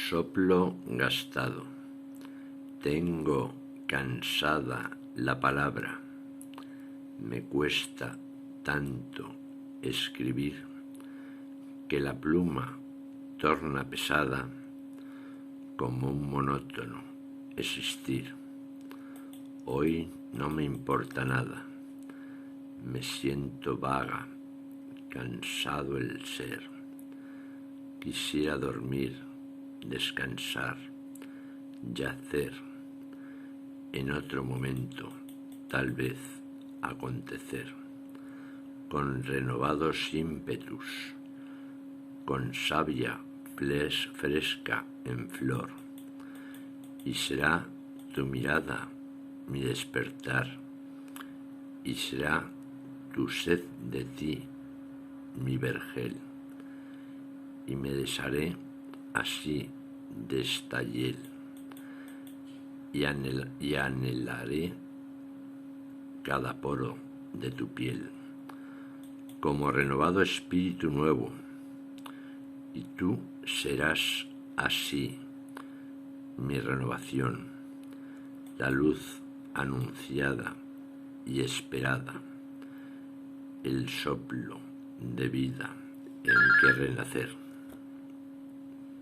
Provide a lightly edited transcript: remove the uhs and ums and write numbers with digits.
Soplo gastado. Tengo cansada la palabra. Me cuesta tanto escribir que la pluma torna pesada como un monótono existir. Hoy no me importa nada. Me siento vaga, cansado el ser. Quisiera dormir, descansar, yacer. En otro momento, tal vez, acontecer. Con renovados ímpetus, con savia fresca en flor. Y será tu mirada mi despertar, y será tu sed de ti mi vergel, y me desharé así de esta hiel, y anhelaré cada poro de tu piel, como renovado espíritu nuevo, y tú serás así mi renovación, la luz anunciada y esperada, el soplo de vida en que renacer.